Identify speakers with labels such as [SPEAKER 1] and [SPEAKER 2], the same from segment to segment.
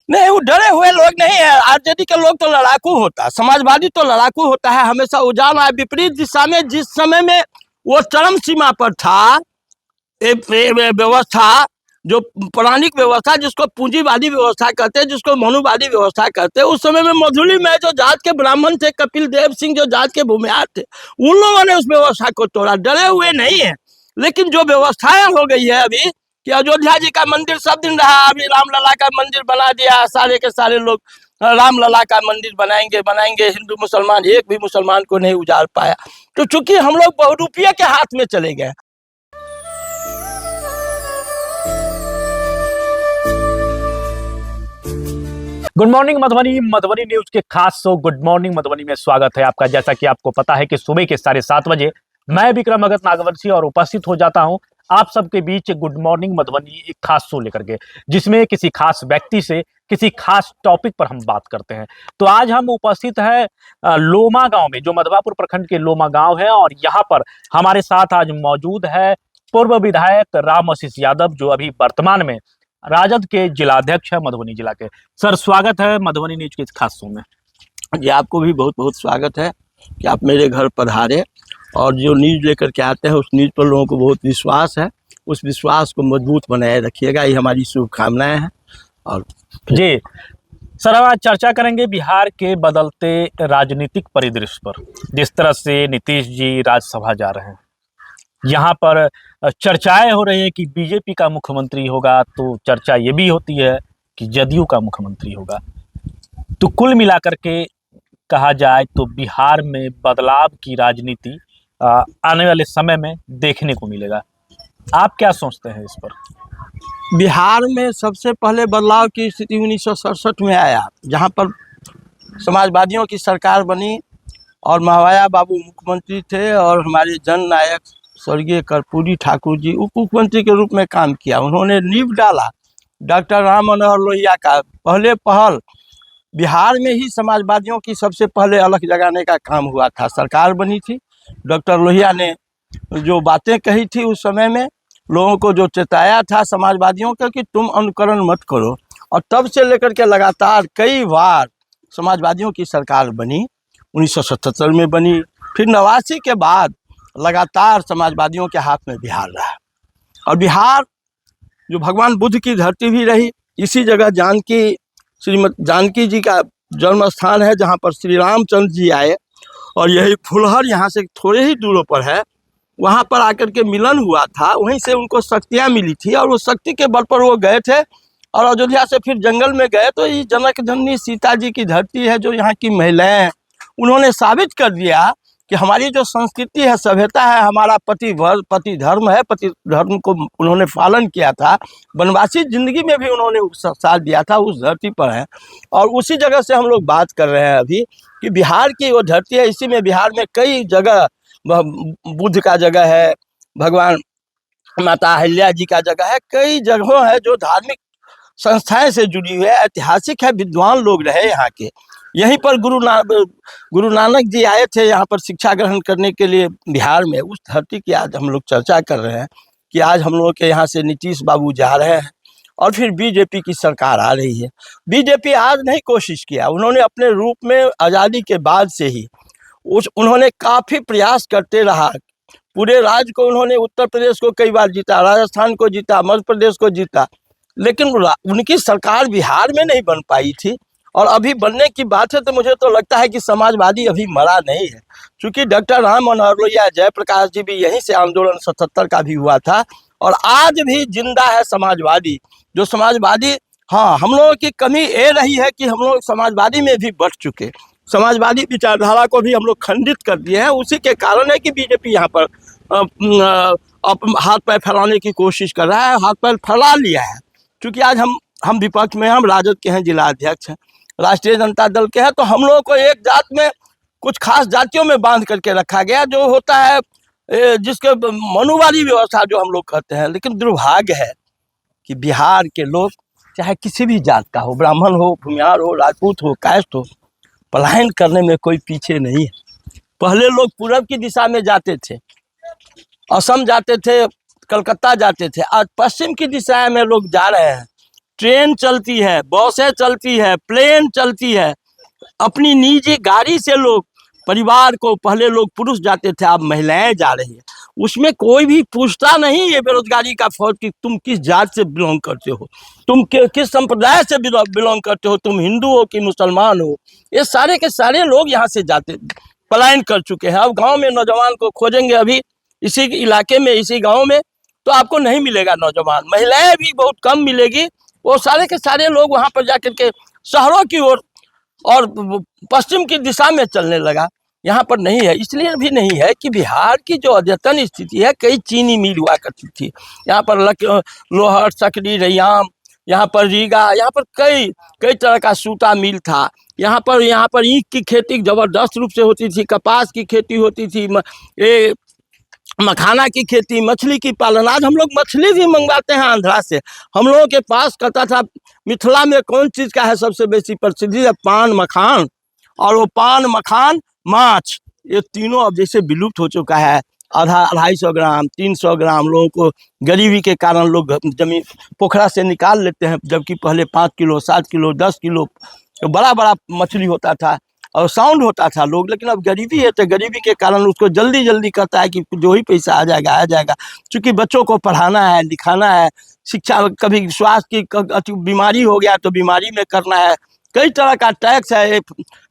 [SPEAKER 1] नहीं, वो डरे हुए लोग नहीं है। आरजेडी के लोग तो लड़ाकू होता है, समाजवादी तो लड़ाकू होता है, हमेशा उजान आए विपरीत दिशा में। जिस समय में वो चरम सीमा पर था, व्यवस्था जो पौराणिक व्यवस्था, जिसको पूंजीवादी व्यवस्था कहते हैं, जिसको मनुवादी व्यवस्था कहते हैं, उस समय में मधुली में जो जात के ब्राह्मण थे, कपिल देव सिंह जो जात के भूमिहार थे, उन लोगों ने उस व्यवस्था को तोड़ा। डरे हुए नहीं है। लेकिन जो व्यवस्थाएं हो गई है अभी कि अयोध्या जी का मंदिर सब दिन रहा, अभी रामलला का मंदिर बना दिया, सारे के सारे लोग रामलला का मंदिर बनाएंगे बनाएंगे, हिंदू मुसलमान एक भी मुसलमान को नहीं उजाड़ पाया। तो चूंकि हम लोग बहुरूपिये के हाथ में चले गए।
[SPEAKER 2] Good morning Madhubani, Madhubani news के खास शो गुड मॉर्निंग मधुबनी में स्वागत है आपका। जैसा कि आपको पता है कि सुबह के 7:30 बजे मैं विक्रम भगत नागवंशी और उपस्थित हो जाता हूं आप सबके बीच गुड मॉर्निंग मधुबनी एक खास शो लेकर के, जिसमें किसी खास व्यक्ति से किसी खास टॉपिक पर हम बात करते हैं। तो आज हम उपस्थित है लोमा गांव में, जो मधवापुर प्रखंड के लोमा गांव है, और यहाँ पर हमारे साथ आज मौजूद है पूर्व विधायक राम आशीष यादव, जो अभी वर्तमान में राजद के जिलाध्यक्ष है मधुबनी जिला के। सर, स्वागत है मधुबनी न्यूज के खास शो में।
[SPEAKER 1] जी, आपको भी बहुत बहुत स्वागत है कि आप मेरे घर पधारे, और जो न्यूज लेकर के आते हैं उस न्यूज पर लोगों को बहुत विश्वास है। उस विश्वास को मजबूत बनाए रखिएगा, ये हमारी शुभकामनाएं हैं। और
[SPEAKER 2] जी सर, हम आज चर्चा करेंगे बिहार के बदलते राजनीतिक परिदृश्य पर। जिस तरह से नीतीश जी राज्यसभा जा रहे हैं, यहाँ पर चर्चाएं हो रही है कि बीजेपी का मुख्यमंत्री होगा, तो चर्चा ये भी होती है कि जदयू का मुख्यमंत्री होगा। तो कुल मिलाकर के कहा जाए तो बिहार में बदलाव की राजनीति आने वाले समय में देखने को मिलेगा। आप क्या सोचते हैं इस पर?
[SPEAKER 1] बिहार में सबसे पहले बदलाव की स्थिति 1967 में आया, जहाँ पर समाजवादियों की सरकार बनी और महामाया बाबू मुख्यमंत्री थे, और हमारे जननायक स्वर्गीय कर्पूरी ठाकुर जी उप मुख्यमंत्री के रूप में काम किया। उन्होंने नींव डाला डॉक्टर राम मनोहर लोहिया का। पहले पहल बिहार में ही समाजवादियों की सबसे पहले अलख जगाने का काम हुआ था। सरकार बनी थी, डॉक्टर लोहिया ने जो बातें कही थी उस समय में, लोगों को जो चेताया था समाजवादियों का कि तुम अनुकरण मत करो, और तब से लेकर के लगातार कई बार समाजवादियों की सरकार बनी। 1977 में बनी, फिर 89 के बाद लगातार समाजवादियों के हाथ में बिहार रहा। और बिहार जो भगवान बुद्ध की धरती भी रही, इसी जगह श्रीमती जानकी जी का जन्म स्थान है, जहाँ पर श्री रामचंद्र जी आए, और यही फुलहर यहाँ से थोड़े ही दूरों पर है, वहाँ पर आकर के मिलन हुआ था। वहीं से उनको शक्तियाँ मिली थी, और वो शक्ति के बल पर वो गए थे, और अयोध्या से फिर जंगल में गए। तो ये जनक जननी सीता जी की धरती है, जो यहाँ की महिलाएं, उन्होंने साबित कर दिया कि हमारी जो संस्कृति है, सभ्यता है, हमारा पति धर्म है। पति धर्म को उन्होंने पालन किया था, वनवासी जिंदगी में भी उन्होंने साथ दिया था, उस धरती पर है। और उसी जगह से हम लोग बात कर रहे हैं अभी कि बिहार की वो धरती है। इसी में बिहार में कई जगह बुद्ध का जगह है, भगवान माता अहिल्या जी का जगह है, कई जगहों है जो धार्मिक संस्थाएं से जुड़ी हुई है, ऐतिहासिक है, विद्वान लोग रहे यहाँ के। यहीं पर गुरु नानक जी आए थे यहाँ पर शिक्षा ग्रहण करने के लिए बिहार में। उस धरती की आज हम लोग चर्चा कर रहे हैं कि आज हम लोग के यहाँ से नीतीश बाबू जा रहे हैं, और फिर बीजेपी की सरकार आ रही है। बीजेपी आज नहीं कोशिश किया, उन्होंने अपने रूप में आज़ादी के बाद से ही उन्होंने काफ़ी प्रयास करते रहा। पूरे राज्य को उन्होंने, उत्तर प्रदेश को कई बार जीता, राजस्थान को जीता, मध्य प्रदेश को जीता, लेकिन उनकी सरकार बिहार में नहीं बन पाई थी। और अभी बनने की बात है तो मुझे तो लगता है कि समाजवादी अभी मरा नहीं है, क्योंकि डॉक्टर राम मनोहर लोहिया, जयप्रकाश जी भी यहीं से आंदोलन 77 का भी हुआ था, और आज भी जिंदा है समाजवादी। जो समाजवादी, हाँ, हम लोगों की कमी ये रही है कि हम लोग समाजवादी में भी बढ़ चुके, समाजवादी विचारधारा को भी हम लोग खंडित कर दिए हैं। उसी के कारण है कि बीजेपी यहाँ पर हाथ पैर फैलाने की कोशिश कर रहा है, हाथ पैर फैला लिया है। क्योंकि आज हम विपक्ष में, हम राजद के हैं, जिला अध्यक्ष हैं, राष्ट्रीय जनता दल के हैं, तो हम लोगों को एक जात में, कुछ खास जातियों में बांध करके रखा गया, जो होता है जिसके मनुवादी व्यवस्था जो हम लोग कहते हैं। लेकिन दुर्भाग्य है कि बिहार के लोग, चाहे किसी भी जात का हो, ब्राह्मण हो, भूमिहार हो, राजपूत हो, कायस्थ हो, पलायन करने में कोई पीछे नहीं है। पहले लोग पूरब की दिशा में जाते थे, असम जाते थे, कलकत्ता जाते थे, आज पश्चिम की दिशा में लोग जा रहे हैं। ट्रेन चलती है, बसें चलती है, प्लेन चलती है, अपनी निजी गाड़ी से लोग परिवार को, पहले लोग पुरुष जाते थे, अब महिलाएं जा रही है। उसमें कोई भी पूछता नहीं है बेरोजगारी का फर्क कि तुम किस जात से बिलोंग करते हो, तुम किस संप्रदाय से बिलोंग करते हो, तुम हिंदू हो कि मुसलमान हो। ये सारे के सारे लोग यहाँ से जाते पलायन कर चुके हैं। अब गांव में नौजवान को खोजेंगे अभी इसी इलाके में, इसी गांव में, तो आपको नहीं मिलेगा नौजवान। महिलाएं भी बहुत कम मिलेगी। वो सारे के सारे लोग वहाँ पर जाकर के शहरों की ओर और पश्चिम की दिशा में चलने लगा। यहाँ पर नहीं है, इसलिए भी नहीं है कि बिहार की जो अद्यतन स्थिति है, कई चीनी मिल हुआ करती थी यहाँ पर, लोहर, सकरी, रैयाम, यहाँ पर रीगा, यहाँ पर कई तरह का सूता मिल था। यहाँ पर ईख की खेती जबरदस्त रूप से होती थी, कपास की खेती होती थी, ये मखाना की खेती, मछली की पालन। आज हम लोग मछली भी मंगवाते हैं आंध्रा से। हम लोगों के पास कहता था मिथिला में कौन चीज़ का है सबसे बेसी प्रसिद्धि है, पान मखान, और वो पान मखान माछ, ये तीनों अब जैसे विलुप्त हो चुका है। 250 ग्राम 300 ग्राम लोगों को गरीबी के कारण लोग जमीन पोखरा से निकाल लेते हैं, जबकि पहले 5 किलो 7 किलो 10 किलो तो बड़ा बड़ा मछली होता था और साउंड होता था लोग। लेकिन अब गरीबी है तो गरीबी के कारण उसको जल्दी जल्दी करता है कि जो ही पैसा आ जाएगा। चूँकि बच्चों को पढ़ाना है, लिखाना है, शिक्षा, कभी स्वास्थ्य की बीमारी हो गया तो बीमारी में करना है, कई तरह का टैक्स है।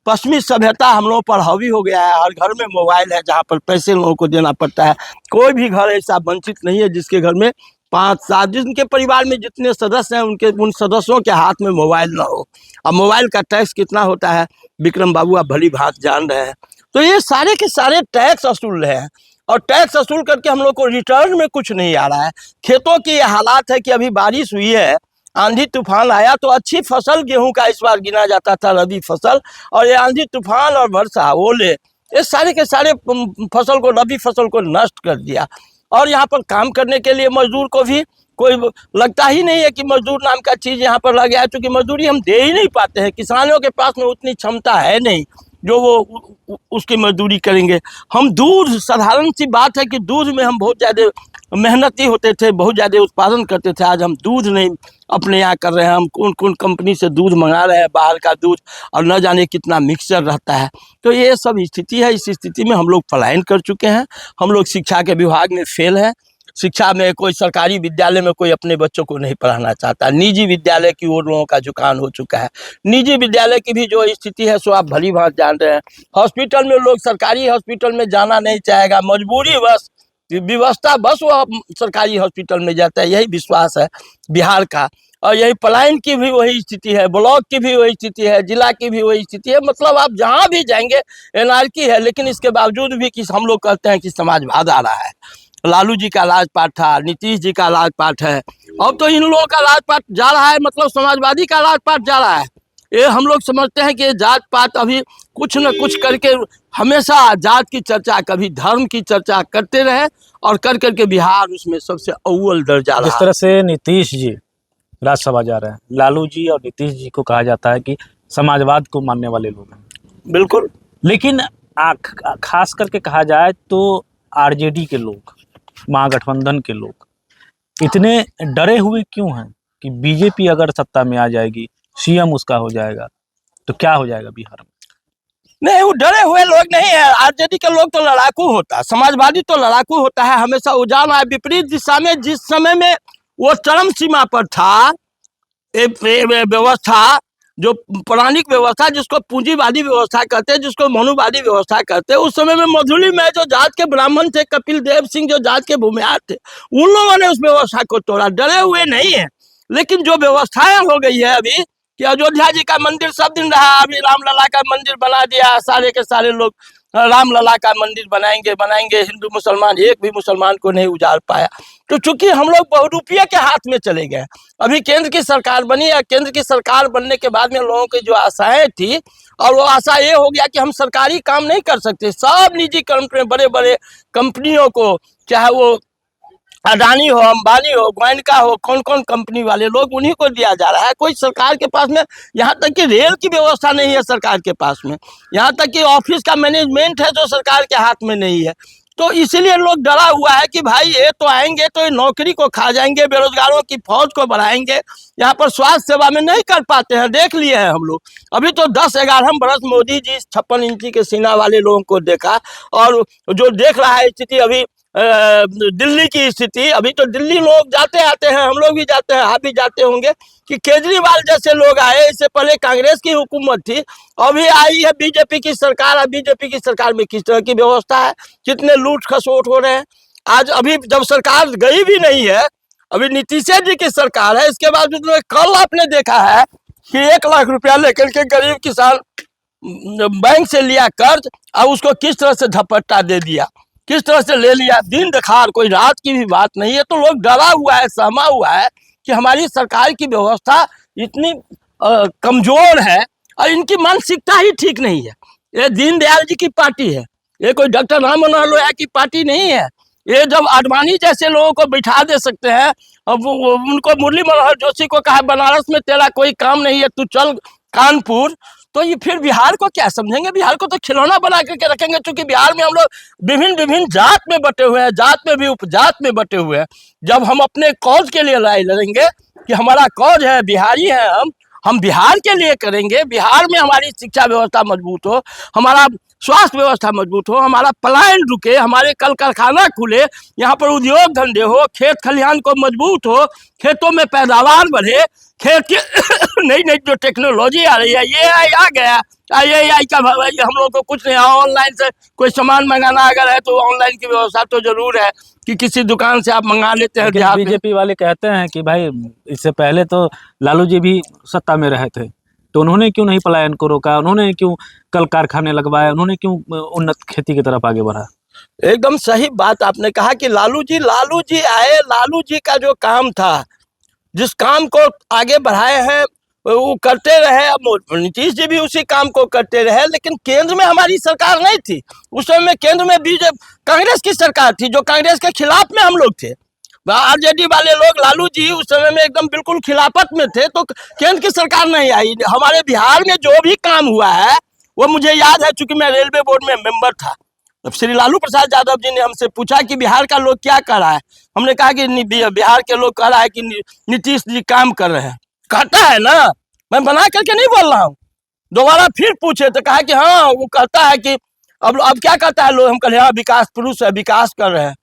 [SPEAKER 1] पश्चिमी सभ्यता हम लोगों पर हावी हो गया है। हर घर में मोबाइल है जहाँ पर पैसे लोगों को देना पड़ता है। कोई भी घर ऐसा वंचित नहीं है जिसके घर में 5-7, जिनके परिवार में जितने सदस्य हैं उन सदस्यों के हाथ में मोबाइल ना हो। अब मोबाइल का टैक्स कितना होता है विक्रम बाबू आप भली भांति जान रहे हैं। तो ये सारे के सारे टैक्स वसूल रहे हैं, और टैक्स वसूल करके हम लोग को रिटर्न में कुछ नहीं आ रहा है। खेतों की ये हालात है कि अभी बारिश हुई है, आंधी तूफान आया तो अच्छी फसल गेहूं का इस बार गिना जाता था रबी फसल, और ये आंधी तूफान और वर्षा, ओले, ये सारे के सारे फसल को, रबी फसल को नष्ट कर दिया। और यहाँ पर काम करने के लिए मजदूर को भी कोई लगता ही नहीं है कि मजदूर नाम का चीज़ यहाँ पर लग गया है, क्योंकि मजदूरी हम दे ही नहीं पाते हैं। किसानों के पास में उतनी क्षमता है नहीं जो वो उसकी मजदूरी करेंगे। हम दूध, साधारण सी बात है कि दूध में हम बहुत ज़्यादा मेहनती होते थे, बहुत ज़्यादा उत्पादन करते थे। आज हम दूध नहीं अपने यहाँ कर रहे हैं। हम कौन कंपनी से दूध मंगा रहे हैं, बाहर का दूध, और न जाने कितना मिक्सचर रहता है। तो ये सब स्थिति है। इस स्थिति में हम लोग पलायन कर चुके हैं। हम लोग शिक्षा के विभाग में फेल हैं। शिक्षा में कोई सरकारी विद्यालय में कोई अपने बच्चों को नहीं पढ़ाना चाहता। निजी विद्यालय की ओर लोगों का झुकाव हो चुका है। निजी विद्यालय की भी जो स्थिति है सो आप भली भांति जान रहे हैं। हॉस्पिटल में लोग सरकारी हॉस्पिटल में जाना नहीं चाहेगा, मजबूरी बस, व्यवस्था बस वो सरकारी हॉस्पिटल में जाता है। यही विश्वास है बिहार का, और यही पलायन की भी वही स्थिति है, ब्लॉक की भी वही स्थिति है, जिला की भी वही स्थिति है। मतलब आप जहाँ भी जाएंगे एनार्की है। लेकिन इसके बावजूद भी कि हम लोग कहते हैं कि समाजवाद आ रहा है। लालू जी का राजपाट था, नीतीश जी का राजपाट है, अब तो इन लोगों का राजपाट जा रहा है, मतलब समाजवादी का राजपाट जा रहा है। ये हम लोग समझते हैं कि जात पात अभी कुछ न कुछ करके हमेशा जात की चर्चा, कभी धर्म की चर्चा करते रहे, और कर करके बिहार उसमें सबसे अव्वल दर्जा रहा।
[SPEAKER 2] जिस तरह से नीतीश जी राज्यसभा जा रहे हैं, लालू जी और नीतीश जी को कहा जाता है कि समाजवाद को मानने वाले लोग हैं।
[SPEAKER 1] बिल्कुल।
[SPEAKER 2] लेकिन खास करके कहा जाए तो आरजेडी के लोग, महागठबंधन के लोग इतने डरे हुए क्यों हैं कि बीजेपी अगर सत्ता में आ जाएगी, सीएम उसका हो जाएगा, तो क्या हो जाएगा बिहार में?
[SPEAKER 1] नहीं, वो डरे हुए लोग नहीं है। आरजेडी के लोग तो लड़ाकू होता है, समाजवादी तो लड़ाकू होता है, हमेशा उजान है विपरीत दिशा में। जिस समय में वो चरम सीमा पर था, व्यवस्था जो पौराणिक व्यवस्था, जिसको पूंजीवादी व्यवस्था कहते हैं, जिसको मनुवादी व्यवस्था कहते हैं, उस समय में मधुली में जो जात के ब्राह्मण थे, कपिल देव सिंह जो जात के भूमिहार थे, उन लोगों ने उस व्यवस्था को तोड़ा। डरे हुए नहीं है। लेकिन जो व्यवस्थाएं हो गई है अभी कि अयोध्या जी का मंदिर सब दिन रहा, अभी रामलला का मंदिर बना दिया, सारे के सारे लोग रामलला का मंदिर बनाएंगे। हिंदू मुसलमान, एक भी मुसलमान को नहीं उजाड़ पाया। तो चूंकि हम लोग बहुरूपिये के हाथ में चले गए। अभी केंद्र की सरकार बनी, या केंद्र की सरकार बनने के बाद में लोगों की जो आशाएं थी, और वो आशा ये हो गया कि हम सरकारी काम नहीं कर सकते, सब निजी कंपनी, बड़े बड़े कंपनियों को, चाहे वो अडानी हो, अंबानी हो, गोयनका हो, कौन कौन कंपनी वाले लोग, उन्हीं को दिया जा रहा है। कोई सरकार के पास में, यहाँ तक कि रेल की व्यवस्था नहीं है सरकार के पास में, यहाँ तक कि ऑफिस का मैनेजमेंट है जो सरकार के हाथ में नहीं है। तो इसीलिए लोग डरा हुआ है कि भाई ये तो आएंगे तो ये नौकरी को खा जाएंगे, बेरोजगारों की फौज को बढ़ाएंगे। यहाँ पर स्वास्थ्य सेवा में नहीं कर पाते हैं, देख लिए हैं हम लोग। अभी तो 10-11 बरस मोदी जी 56 इंची के सीना वाले लोगों को देखा, और जो देख रहा है स्थिति अभी दिल्ली की स्थिति, अभी तो दिल्ली लोग जाते आते हैं, हम लोग भी जाते हैं, आप भी जाते होंगे, कि केजरीवाल जैसे लोग आए। इससे पहले कांग्रेस की हुकूमत थी, अभी आई है बीजेपी की सरकार। अब बीजेपी की सरकार में किस तरह की व्यवस्था है, कितने लूट खसोट हो रहे हैं। आज अभी जब सरकार गई भी नहीं है, अभी नीतीश जी की सरकार है, इसके बाद कल आपने देखा है कि 1 लाख रुपया लेकर के गरीब किसान बैंक से लिया कर्ज, और उसको किस तरह से झपट्टा दे दिया, किस तरह से ले लिया, दिन दिखार, कोई रात की भी बात नहीं है। तो लोग डरा हुआ है, सहमा हुआ है कि हमारी सरकार की व्यवस्था इतनी कमजोर है, और इनकी मानसिकता ही ठीक नहीं है। ये दीनदयाल जी की पार्टी है, ये कोई डॉक्टर राम मनोहर लोहिया की पार्टी नहीं है। ये जब आडवाणी जैसे लोगों को बिठा दे सकते हैं, अब उनको मुरली मनोहर जोशी को कहा बनारस में तेरा कोई काम नहीं है, तू चल कानपुर, तो ये फिर बिहार को क्या समझेंगे? बिहार को तो खिलौना बना करके रखेंगे। क्योंकि बिहार में हम लोग विभिन्न विभिन्न जात में बटे हुए हैं, जात में भी उपजात में बटे हुए हैं। जब हम अपने कौज के लिए लड़ाई लड़ेंगे कि हमारा कौज है, बिहारी है, हम बिहार के लिए करेंगे, बिहार में हमारी शिक्षा व्यवस्था मजबूत हो, हमारा स्वास्थ्य व्यवस्था मजबूत हो, हमारा पलायन रुके, हमारे कल कारखाना खुले, यहाँ पर उद्योग धंधे हो, खेत खलिहान को मजबूत हो, खेतों में पैदावार बढ़े, खेत की नई नई जो टेक्नोलॉजी आ रही है, ये आ गया, AI का हम लोग को कुछ नहीं, ऑनलाइन से कोई सामान मंगाना अगर है तो ऑनलाइन की व्यवस्था तो जरूर है कि किसी दुकान से आप मंगा लेते हैं।
[SPEAKER 2] बीजेपी वाले कहते हैं कि भाई इससे पहले तो लालू जी भी सत्ता में रहे थे, तो उन्होंने क्यों नहीं पलायन को रोका, उन्होंने क्यों कल कारखाने लगवाए, उन्होंने क्यों उन्नत खेती की तरफ आगे बढ़ा।
[SPEAKER 1] एकदम सही बात आपने कहा कि लालू जी आए, लालू जी का जो काम था, जिस काम को आगे बढ़ाए हैं वो करते रहे। अब नीतीश जी भी उसी काम को करते रहे, लेकिन केंद्र में हमारी सरकार नहीं थी उस समय में। केंद्र में बीजेपी कांग्रेस की सरकार थी, जो कांग्रेस के खिलाफ में हम लोग थे। RJD वाले लोग, लालू जी उस समय में एकदम बिल्कुल खिलाफत में थे, तो केंद्र की सरकार नहीं आई। हमारे बिहार में जो भी काम हुआ है वो मुझे याद है, चूंकि मैं रेलवे बोर्ड में मेंबर था। तब श्री लालू प्रसाद यादव जी ने हमसे पूछा कि बिहार का लोग क्या कर रहा है। हमने कहा कि बिहार के लोग कह रहा है कि नीतीश जी काम कर रहे हैं। कहता है ना, मैं बना करके नहीं बोल रहा हूँ। दोबारा फिर पूछे तो कहा कि हाँ, वो कहता है कि अब क्या कहता है लोग। हम कहे हाँ, विकास पुरुष है, विकास कर रहे हैं।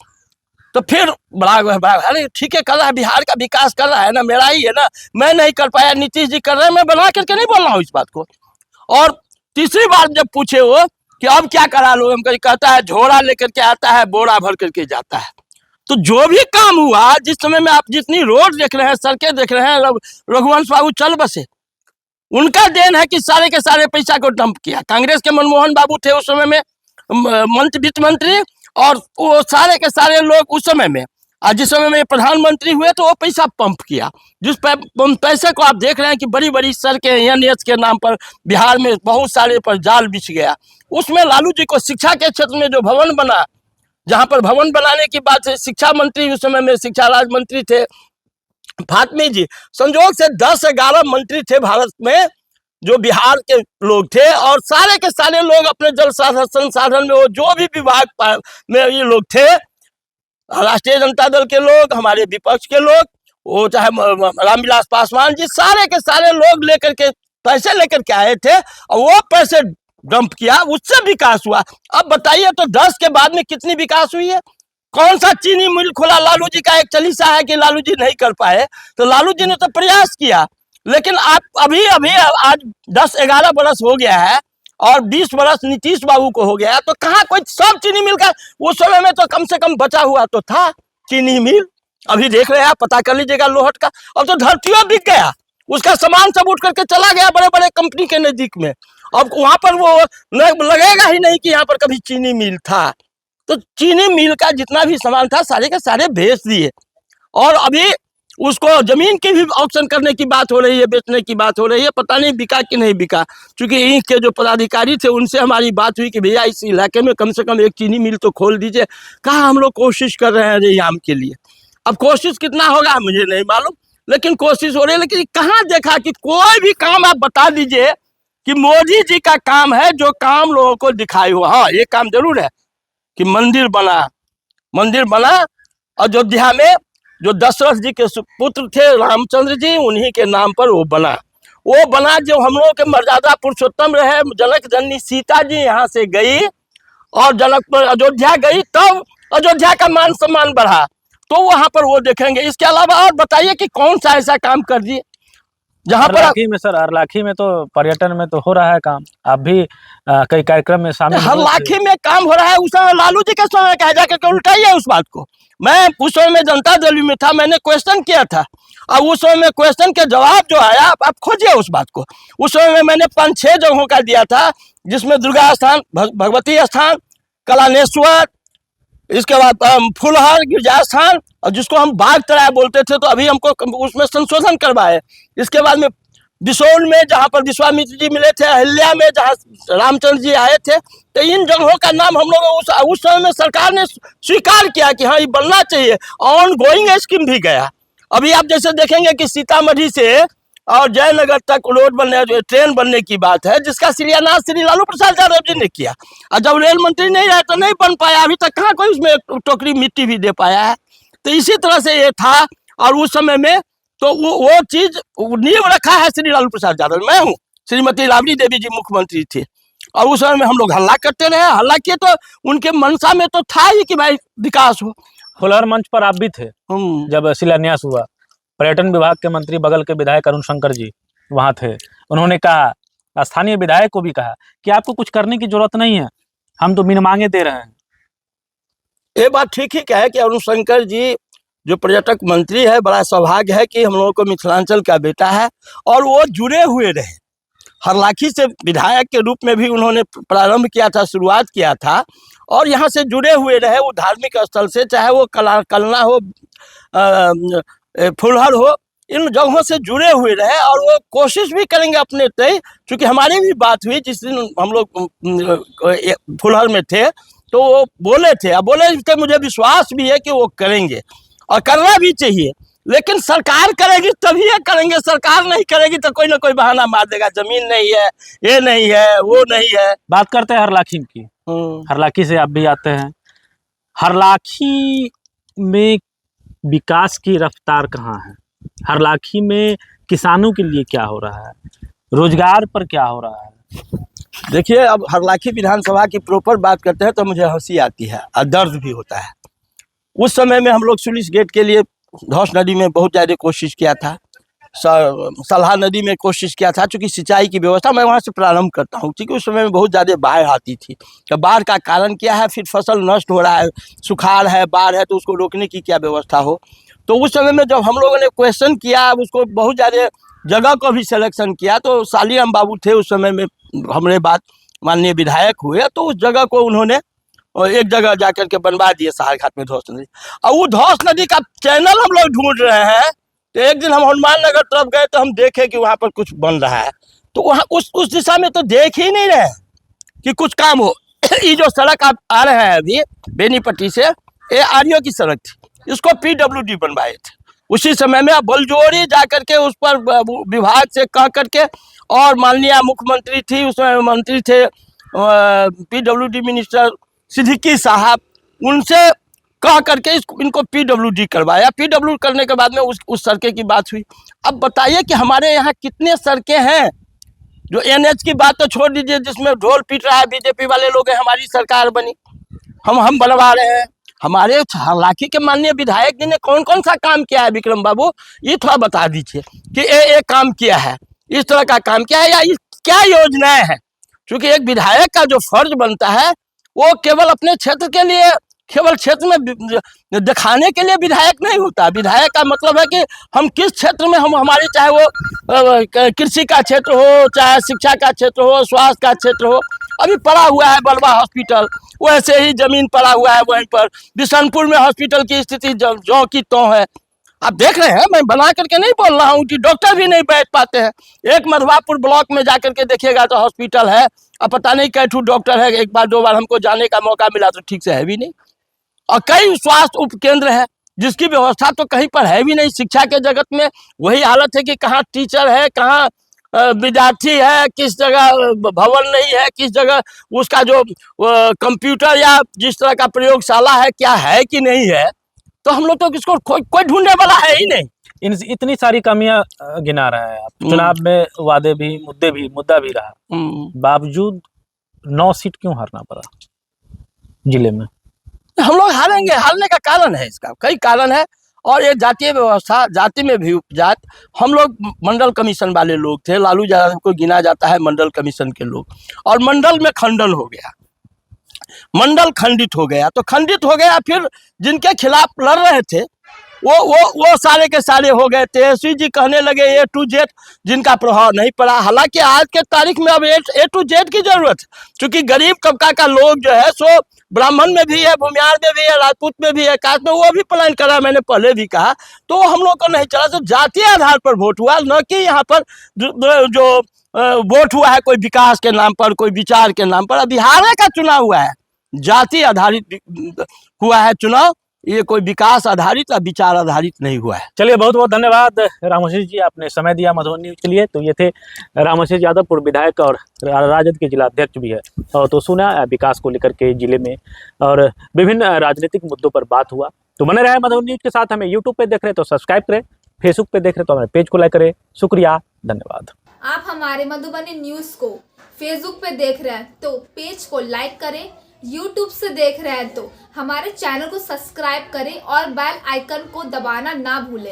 [SPEAKER 1] तो फिर बड़ा अरे ठीक है, कर रहा है, बिहार का विकास कर रहा है ना, मेरा ही है ना, मैं नहीं कर पाया, नीतीश जी कर रहे हैं, मैं बना करके नहीं बोल रहा हूँ इस बात को। और तीसरी बार जब पूछे वो कि अब क्या करा लो, हम कहता है झोड़ा लेकर के आता है, बोरा भर करके जाता है। तो जो भी काम हुआ, जिस समय में आप जितनी रोड देख रहे हैं, सड़कें देख रहे हैं, रघुवंश बाबू चल बसे, उनका देन है कि सारे के सारे पैसा को डंप किया। कांग्रेस के मनमोहन बाबू थे उस समय में वित्त मंत्री, और वो सारे के सारे लोग उस समय में, आज जिस समय में प्रधानमंत्री हुए तो वो पैसा पंप किया। जिस पैसे को आप देख रहे हैं कि बड़ी बड़ी सड़कें NH के नाम पर बिहार में बहुत सारे पर जाल बिछ गया। उसमें लालू जी को शिक्षा के क्षेत्र में जो भवन बना, जहाँ पर भवन बनाने की बात है, शिक्षा मंत्री उस समय में शिक्षा राज्य मंत्री थे फातमी जी। संजोग से 10-11 मंत्री थे भारत में जो बिहार के लोग थे, और सारे के सारे लोग अपने जल संसाधन में, वो जो भी विभाग में ये लोग थे, राष्ट्रीय जनता दल के लोग, हमारे विपक्ष के लोग, वो चाहे रामविलास पासवान जी, सारे के सारे लोग लेकर के पैसे लेकर के आए थे, और वो पैसे डंप किया, उससे विकास हुआ। अब बताइए तो 10 के बाद में कितनी विकास हुई है? कौन सा चीनी मिल खोला? लालू जी का एक चालीसा है कि लालू जी नहीं कर पाए, तो लालू जी ने तो प्रयास किया, लेकिन आप अभी आज 10-11 बरस हो गया है, और 20 बरस नीतीश बाबू को हो गया, तो कहाँ कोई सब चीनी मिल का, उस समय में तो कम से कम बचा हुआ तो था चीनी मिल। अभी देख रहे हैं, पता कर लीजिएगा लोहट का, अब तो धरतियों बिक गया, उसका सामान सब उठ करके चला गया बड़े बड़े कंपनी के नजदीक में। अब वहां पर वो लगेगा ही नहीं कि यहाँ पर कभी चीनी मिल था। तो चीनी मिल का जितना भी सामान था सारे के सारे बेच दिए, और अभी उसको जमीन की भी ऑक्शन करने की बात हो रही है, बेचने की बात हो रही है, पता नहीं बिका कि नहीं बिका। क्योंकि यहीं के जो पदाधिकारी थे उनसे हमारी बात हुई कि भैया इस इलाके में कम से कम एक चीनी मिल तो खोल दीजिए। कहा हम लोग कोशिश कर रहे हैं रेयाम के लिए। अब कोशिश कितना होगा मुझे नहीं मालूम, लेकिन कोशिश हो रही है। लेकिन कहाँ देखा कि कोई भी काम आप बता दीजिए कि मोदी जी का काम है जो काम लोगों को दिखाई हो। हाँ, ये काम जरूर है कि मंदिर बना अयोध्या में, जो दशरथ जी के पुत्र थे रामचंद्र जी, उन्हीं के नाम पर वो बना जो हम लोगों के मर्यादा पुरुषोत्तम रहे। जनक जननी सीता जी यहाँ से गई और जनकपुर अयोध्या गई, तब अयोध्या का मान सम्मान बढ़ा, तो वहां पर वो देखेंगे। इसके अलावा और बताइए कि कौन सा ऐसा काम कर दिए जहां पर
[SPEAKER 2] हरलाखी में सर, हरलाखी में तो पर्यटन में तो हो रहा है काम, आप भी कई कार्यक्रम में शामिल हुए थे।
[SPEAKER 1] हरलाखी में काम हो रहा है, उस समय लालू जी के समय कहा जाकर के उल्टाइए उस बात को। मैं उस समय में जनता दल में था, मैंने क्वेश्चन किया था, और उस समय में क्वेश्चन के जवाब जो आया आप खोजिए उस बात को। उस समय में मैंने 5-6 जगहों का दिया था, जिसमें दुर्गा स्थान, भगवती स्थान, कलानेश्वर, इसके बाद फुलहर गिरजा स्थान, और जिसको हम बाघ तराय बोलते थे, तो अभी हमको उसमें संशोधन करवाए। इसके बाद में बिसोल में, जहाँ पर विश्वामित्र जी मिले थे, अहिल्या में जहाँ रामचंद्र जी आए थे, तो इन जगहों का नाम हम लोग उस समय में सरकार ने स्वीकार किया कि हाँ ये बनना चाहिए। ऑन गोइंग स्कीम भी गया। अभी आप जैसे देखेंगे कि सीतामढ़ी से और जयनगर तक रोड बनने, ट्रेन बनने की बात है, जिसका शिलान्यास श्री लालू प्रसाद यादव जी ने किया, और जब रेल मंत्री नहीं रहे तो नहीं बन पाया। अभी तक कहाँ कोई उसमें टोकरी मिट्टी भी दे पाया है। तो इसी तरह से ये था, और उस समय में तो वो चीज नींव रखा है श्री लालू प्रसाद यादव। मैं हूँ, श्रीमती राबड़ी देवी जी मुख्यमंत्री थे, और उस समय में हम लोग हल्ला करते रहे। हल्ला किए तो उनके मनसा में तो था ही कि भाई विकास हो।
[SPEAKER 2] फुलहर मंच पर आप भी थे जब शिलान्यास हुआ। पर्यटन विभाग के मंत्री बगल के विधायक अरुण शंकर जी वहां थे। उन्होंने कहा, स्थानीय विधायक को भी कहा कि आपको कुछ करने की जरूरत नहीं है, हम तो बिन मांगे दे रहे हैं।
[SPEAKER 1] ये बात ठीक ही क्या है कि अरुण शंकर जी जो पर्यटक मंत्री है, बड़ा सौभाग्य है कि हम लोगों को मिथिलांचल का बेटा है, और वो जुड़े हुए रहे। हरलाखी से विधायक के रूप में भी उन्होंने प्रारंभ किया था, शुरुआत किया था, और यहाँ से जुड़े हुए रहे। वो धार्मिक स्थल से, चाहे वो कलना हो, फुलहर हो, इन जगहों से जुड़े हुए रहे, और वो कोशिश भी करेंगे अपने तय। चूँकि हमारी भी बात हुई जिस दिन हम लोग फुलहर में थे, तो वो बोले थे, मुझे विश्वास भी है कि वो करेंगे, और करना भी चाहिए। लेकिन सरकार करेगी तभी ये करेंगे, सरकार नहीं करेगी तो कोई ना कोई बहाना मार देगा, जमीन नहीं है, ये नहीं है, वो नहीं है।
[SPEAKER 2] बात करते हैं हरलाखी की। हरलाखी से आप भी आते हैं। हरलाखी में विकास की रफ्तार कहाँ है? हरलाखी में किसानों के लिए क्या हो रहा है? रोजगार पर क्या हो रहा है?
[SPEAKER 1] देखिए, अब हरलाखी विधानसभा की प्रॉपर बात करते हैं तो मुझे हंसी आती है और दर्द भी होता है। उस समय में हम लोग सुलिस गेट के लिए धौस नदी में बहुत ज़्यादा कोशिश किया था, सलहा नदी में कोशिश किया था। चूँकि सिंचाई की व्यवस्था, मैं वहाँ से प्रारंभ करता हूँ, क्योंकि उस समय में बहुत ज़्यादा बाढ़ आती थी। तो बाढ़ का कारण क्या है, फिर फसल नष्ट हो रहा है, सुखाड़ है, बाढ़ है, तो उसको रोकने की क्या व्यवस्था हो। तो उस समय में जब हम लोगों ने क्वेश्चन किया, उसको बहुत ज़्यादा जगह को भी सिलेक्शन किया, तो सालीराम बाबू थे उस समय में, हमारे बाद माननीय विधायक हुए, तो उस जगह को उन्होंने एक जगह जाकर के बनवा दिए, सहारघाट में धौस नदी। और वो धौस नदी का चैनल हम लोग ढूंढ रहे हैं। तो एक दिन हम हनुमान नगर तरफ गए, तो हम देखे कि वहाँ पर कुछ बन रहा है, तो वहाँ उस दिशा में तो देख ही नहीं रहे कि कुछ काम हो। ये जो सड़क आप आ रहे हैं अभी बेनीपट्टी से, ये आर्यो की सड़क थी, इसको PWD बनवाए थे उसी समय में। बलजोरी जा करके उस पर विभाग से कह करके, और माननीय मुख्यमंत्री थी उस समय, मंत्री थे PWD मिनिस्टर सिद्दीकी साहब, उनसे कह करके इनको PWD करवाया। PWD करने के बाद में उस सड़कें की बात हुई। अब बताइए कि हमारे यहाँ कितने सड़कें हैं, जो NH की बात तो छोड़ दीजिए, जिसमें ढोल पीट रहा है बीजेपी वाले लोग हैं। हमारी सरकार बनी, हम बनवा रहे हैं। हमारे हरलाखी के माननीय विधायक जी ने कौन कौन सा काम किया है, विक्रम बाबू ये थोड़ा बता दीजिए कि ये काम किया है, इस तरह का काम किया है, या क्या योजनाएं हैं। क्योंकि एक विधायक का जो फर्ज बनता है, वो केवल अपने क्षेत्र के लिए, केवल क्षेत्र में दिखाने के लिए विधायक नहीं होता। विधायक का मतलब है कि हम किस क्षेत्र में, हम हमारी, चाहे वो कृषि का क्षेत्र हो, चाहे शिक्षा का क्षेत्र हो, स्वास्थ्य का क्षेत्र हो। अभी पड़ा हुआ है बलवा हॉस्पिटल, वैसे ही जमीन पड़ा हुआ है वहीं पर। बिशनपुर में हॉस्पिटल की स्थिति जो की त्यों है, आप देख रहे हैं। मैं बना करके नहीं बोल रहा हूँ कि डॉक्टर भी नहीं बैठ पाते हैं। एक मधवापुर ब्लॉक में जाकर के देखिएगा तो हॉस्पिटल है, अब पता नहीं कैठू डॉक्टर है। एक बार 2 बार हमको जाने का मौका मिला तो ठीक से है भी नहीं। और कई स्वास्थ्य उपकेंद्र है जिसकी व्यवस्था तो कहीं पर है भी नहीं। शिक्षा के जगत में वही हालत है कि कहाँ टीचर है, कहाँ विद्यार्थी है, किस जगह भवन नहीं है, किस जगह उसका जो कंप्यूटर या जिस तरह का प्रयोगशाला है क्या है कि नहीं है, तो हम लोग तो किसको कोई ढूंढने वाला है ही नहीं।
[SPEAKER 2] इतनी सारी कमियां गिना रहे हैं आप। चुनाव में वादे भी मुद्दा भी रहा, बावजूद 9 सीट क्यों हारना पड़ा जिले में?
[SPEAKER 1] हम लोग हारेंगे, हारने का कारण है, इसका कई कारण है। और ये जातीय व्यवस्था, जाति में भी उपजात, हम लोग मंडल कमीशन वाले लोग थे, लालू यादव को गिना जाता है मंडल कमीशन के लोग, और मंडल में खंडन हो गया, मंडल खंडित हो गया। तो खंडित हो गया, फिर जिनके खिलाफ लड़ रहे थे वो सारे के सारे हो गए। तेजस्वी जी कहने लगे A to Z, जिनका प्रभाव नहीं पड़ा। हालांकि आज के तारीख में अब A to Z की जरूरत है, क्योंकि गरीब तबका का लोग जो है सो ब्राह्मण में भी है, भूमियार में भी है, राजपूत में भी है, कास्ट में, वो भी पलायन करा, मैंने पहले भी कहा। तो हम लोग को नहीं चला, तो जातीय आधार पर वोट हुआ, न कि यहाँ पर जो वोट हुआ है कोई विकास के नाम पर, कोई विचार के नाम पर। बिहार का चुनाव हुआ है, जाति आधारित हुआ है चुनाव, ये कोई विकास आधारित या विचार आधारित नहीं हुआ है।
[SPEAKER 2] चलिए, बहुत बहुत धन्यवाद रामाशीष जी, आपने समय दिया मधुबनी न्यूज के लिए। तो ये थे रामाशीष यादव, पूर्व विधायक और राजद के जिला अध्यक्ष भी है। और तो सुना विकास को लेकर के जिले में और विभिन्न राजनीतिक मुद्दों पर बात हुआ। तो बने रहे मधुबनी न्यूज के साथ। हमें यूट्यूब पे देख रहे तो सब्सक्राइब करें, फेसबुक पे देख रहे तो हमारे पेज को लाइक करें। शुक्रिया, धन्यवाद।
[SPEAKER 3] आप हमारे मधुबनी न्यूज को फेसबुक पे देख रहे हैं तो पेज को लाइक करें, यूट्यूब से देख रहे हैं तो हमारे चैनल को सब्सक्राइब करें और बेल आइकन को दबाना ना भूलें।